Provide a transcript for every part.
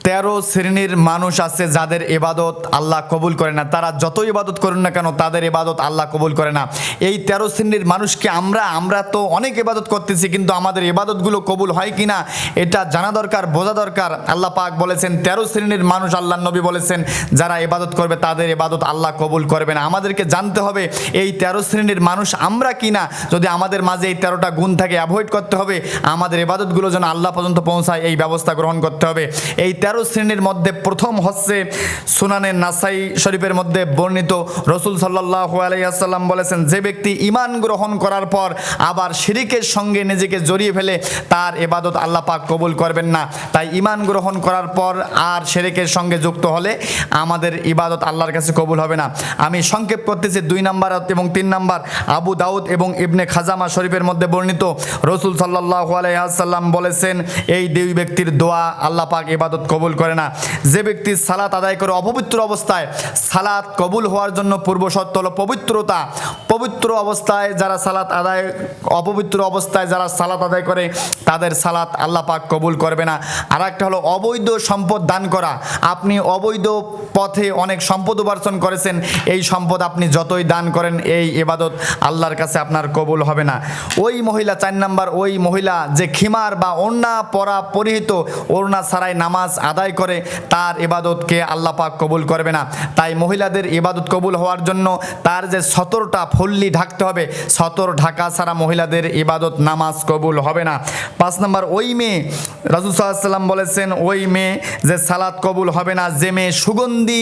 13 শ্রেণীর মানুষ আছে যাদের ইবাদত আল্লাহ কবুল করে না। তারা যত ইবাদত করুন না কেন তাদের ইবাদত আল্লাহ কবুল করে না। এই 13 শ্রেণীর মানুষকে আমরা তো অনেক ইবাদত করতেছি, কিন্তু আমাদের ইবাদতগুলো কবুল হয় কি না এটা জানা দরকার, বোঝা দরকার। আল্লাহ পাক বলেছেন 13 শ্রেণীর মানুষ, আল্লাহ নবী বলেছেন যারা ইবাদত করবে তাদের ইবাদত আল্লাহ কবুল করবে না। আমাদেরকে জানতে হবে এই 13 শ্রেণীর মানুষ আমরা কি না। যদি আমাদের মাঝে এই 13টা গুণ থাকে অ্যাভয়েড করতে হবে, আমাদের ইবাদতগুলো যেন আল্লাহ পর্যন্ত পৌঁছায় এই ব্যবস্থা গ্রহণ করতে হবে। এই 13 শ্রেণীর মধ্যে প্রথম হচ্ছে সুনানে নাসাই শরীফের মধ্যে বর্ণিত, রাসূল সাল্লাল্লাহু আলাইহি ওয়াসাল্লাম বলেছেন যে ব্যক্তি ঈমান গ্রহণ করার পর আবার শিরকের সঙ্গে নিজেকে জড়িয়ে ফেলে তার ইবাদত আল্লাহ পাক কবুল করবেন না। তাই ঈমান গ্রহণ করার পর আর শিরকের সঙ্গে যুক্ত হলে আমাদের ইবাদত আল্লাহর কাছে কবুল হবে না। আমি সংক্ষেপ করতেছি 2 নাম্বার এবং 3 নাম্বার। আবু দাউদ এবং ইবনে খাজামা শরীফের মধ্যে বর্ণিত, রাসূল সাল্লাল্লাহু আলাইহি ওয়াসাল্লাম বলেছেন এই দুই ব্যক্তির দোয়া আল্লাহ পাক ইবাদত কবুল করে না। যে ব্যক্তি সালাত আদায় করে অপবিত্র অবস্থায়, সালাত কবুল হওয়ার জন্য পূর্ব শর্ত হলো পবিত্রতা। পবিত্র অবস্থায় যারা সালাত আদায়, অপবিত্র অবস্থায় যারা সালাত আদায় করে তাদের সালাত আল্লাহ পাক কবুল করবে না। আর একটা হলো অবৈধ সম্পদ দান করা। আপনি অবৈধ পথে অনেক সম্পদ উপার্জন করেছেন, এই সম্পদ আপনি যতই দান করেন এই ইবাদত আল্লাহর কাছে আপনার কবুল হবে না। ওই মহিলা 4 নাম্বার, ওই মহিলা যে খিমার বা ওড়না পরিহিত, ওড়না ছাড়াই নামাজ আদায় করে তার ইবাদতকে আল্লাহ পাক কবুল করবে না। তাই মহিলাদের ইবাদত কবুল হওয়ার জন্য তার যে 17টা ফুল্লি ঢাকতে হবে, 17 ঢাকা ছাড়া মহিলাদের ইবাদত নামাজ কবুল হবে না। 5 নাম্বার, ওই মেয়ে, রাসূল সাল্লাল্লাহু আলাইহি ওয়াসাল্লাম বলেছেন ওই মেয়ে যে সালাত কবুল হবে না যে মেয়ে সুগন্ধি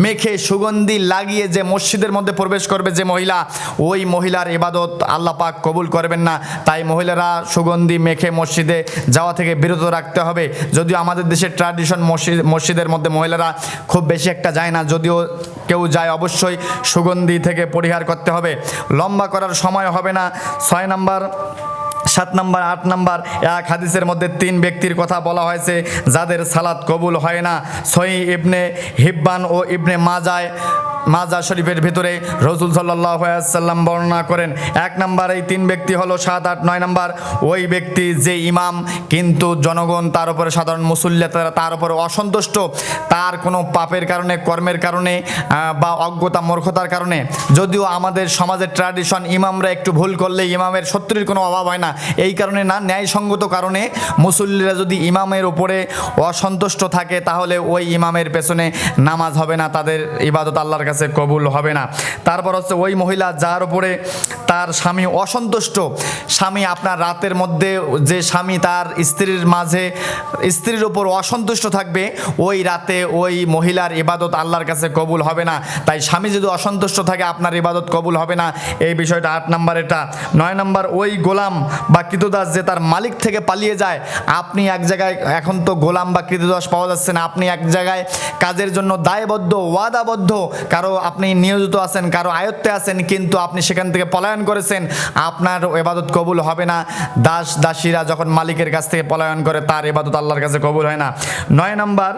মেখে, সুগন্ধি লাগিয়ে যে মসজিদের মধ্যে প্রবেশ করবে যে মহিলা, ওই মহিলার ইবাদত আল্লাহ পাক কবুল করবেন না। তাই মহিলারা সুগন্ধি মেখে মসজিদে যাওয়া থেকে বিরত রাখতে হবে। যদিও আমাদের দেশের ট্র্যাডিশন মসজিদের মধ্যে মহিলারা খুব বেশি একটা যায় না, যদিও কেউ যায় অবশ্যই সুগন্ধি থেকে পরিহার করতে হবে। লম্বা করার সময় হবে না। 6 নাম্বার, 7 নাম্বার, 8 নাম্বার, এক হাদিসের মধ্যে 3 ব্যক্তির কথা বলা হয়েছে যাদের সালাত কবুল হয় না। সহিহ ইবনে হিব্বান ও ইবনে মাজা শরীফের ভিতরে রাসূল সাল্লাল্লাহু আলাইহি ওয়াসাল্লাম বর্ণনা করেন। 1 নাম্বার এই 3 ব্যক্তি হলো 7, 8, 9 নাম্বার ওই ব্যক্তি যে ইমাম কিন্তু জনগণ তার উপরে, সাধারণ মুসল্লি তার উপরে অসন্তুষ্ট, তার কোনো পাপের কারণে, কর্মের কারণে বা অজ্ঞতা মূর্খতার কারণে। যদিও আমাদের সমাজের ট্র্যাডিশন ইমামরা একটু ভুল করলে ইমামের শত্রুর কোনো অভাব হয় না, এই কারণে না, ন্যায়সঙ্গত কারণে মুসল্লিরা যদি ইমামের উপরে অসন্তুষ্ট থাকে তাহলে ওই ইমামের পেছনে নামাজ হবে না, তাদের ইবাদত আল্লাহর কাছে কবুল হবে না। তারপর হচ্ছে ওই মহিলা যার উপরে তার স্বামী অসন্তুষ্ট, স্বামী আপনার রাতের মধ্যে যে স্বামী তার স্ত্রীর উপর অসন্তুষ্ট থাকবে, ওই রাতে ওই মহিলার ইবাদত আল্লাহর কাছে কবুল হবে না। তাই স্বামী যদি অসন্তুষ্ট থাকে আপনার ইবাদত কবুল হবে না, এই বিষয়টা 8 নাম্বার এটা। 9 নাম্বার, ওই গোলাম বা কৃতদাস যে তার মালিক থেকে পালিয়ে যায়। আপনি এক জায়গায়, এখন তো গোলাম বা কৃতদাস পাওয়া যাচ্ছে না, আপনি এক জায়গায় কাজের জন্য দায়বদ্ধ, ওয়াদাবদ্ধ, কারো আপনি নিয়োজিত আছেন, কারো আয়ত্তে আছেন, কিন্তু আপনি সেখান থেকে পলায়ন করেছেন, আপনার ইবাদত কবুল হবে না। দাসীরা যখন মালিকের কাছ থেকে পলায়ন করে তার ইবাদত আল্লাহর কাছে কবুল হয় না। 9 নাম্বার,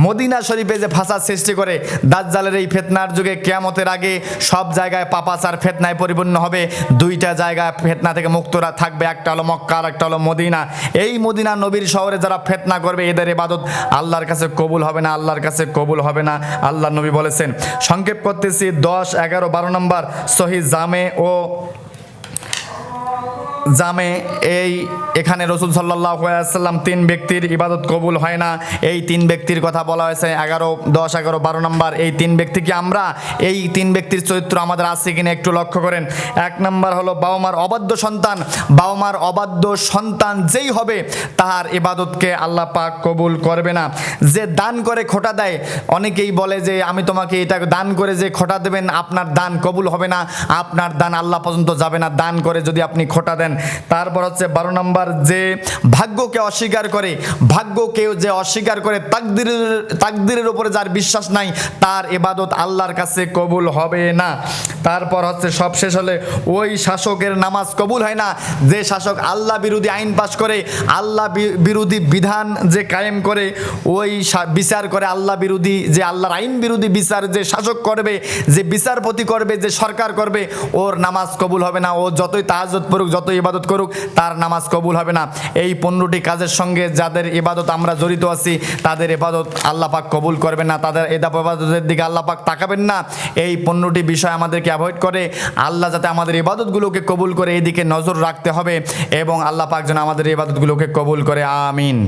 মদিনা শরীফে যে ফাসাদ সৃষ্টি করে, দাজ্জালের এই ফিতনার যুগে কিয়ামতের আগে সব জায়গায় পাপাচার ফিতনায় পরিপূর্ণ হবে। 2টা জায়গায় ফিতনা থেকে মুক্তরা থাকবে, একটা হলো মক্কা আর একটা হলো মদিনা। এই মদিনা নবীর শহরে যারা ফিতনা করবে এদের ইবাদত আল্লাহর কাছে কবুল হবে না, আল্লাহর কাছে কবুল হবে না, আল্লাহ নবী বলেছেন। সংক্ষেপ করতেছি 10, 11, 12 নম্বর সহিহ জামে এই এখানে রাসূল সাল্লাল্লাহু আলাইহি ওয়াসাল্লাম 3 ব্যক্তির ইবাদত কবুল হয় না, এই 3 ব্যক্তির কথা বলা হয়েছে 10, 11, 12 নম্বর। এই 3 ব্যক্তি কি আমরা, এই 3 ব্যক্তির চরিত্র আমাদের আছে কিনা একটু লক্ষ্য করেন। 1 নম্বর হলো বাবা মার অবাধ্য সন্তান। বাবা মার অবাধ্য সন্তান যেই হবে তাহার ইবাদতকে আল্লাহ পাক কবুল করবে না। যে দান করে খোটা দেয়, অনেকেই বলে যে আমি তোমাকে এটা দান করে যে খোটা দেবেন আপনার দান কবুল হবে না, আপনার দান আল্লাহ পর্যন্ত যাবে না দান করে যদি আপনি খোটা দেন। তারপর হচ্ছে 12 নম্বর, যে ভাগ্যকে অস্বীকার করে, ভাগ্যকেও যে অস্বীকার করে, তাকদীরের উপরে যার বিশ্বাস নাই তার ইবাদত আল্লাহর কাছে কবুল হবে না। তারপর হচ্ছে সবশেষ হলে ওই শাসকের নামাজ কবুল হয় না যে শাসক আল্লাহ বিরোধী আইন পাশ করে, আল্লাহ বিরোধী বিধান যে কায়েম করে, ওই বিচার করে আল্লাহ বিরোধী, যে আল্লাহর আইন বিরোধী বিচার যে শাসক করবে, যে বিচারপতি করবে, যে সরকার করবে, ওর নামাজ কবুল হবে না। ও যতই তাহাজ্জুদ পড়ুক, যতই ইবাদত করুক তার নামাজ কবুল হবে না। এই 15টি কাজের সঙ্গে যাদের ইবাদত আমরা জড়িত আছি তাদের ইবাদত আল্লাহ পাক কবুল করবেন না, তাদের ইবাদতের দিকে আল্লাহ পাক তাকাবেন না। এই 15টি বিষয় আমাদেরকে অ্যাভয়েড করে আল্লাহ যাতে আমাদের ইবাদতগুলোকে কবুল করে এই দিকে নজর রাখতে হবে এবং আল্লাহ পাক যেন আমাদের ইবাদতগুলোকে কবুল করে। আমিন।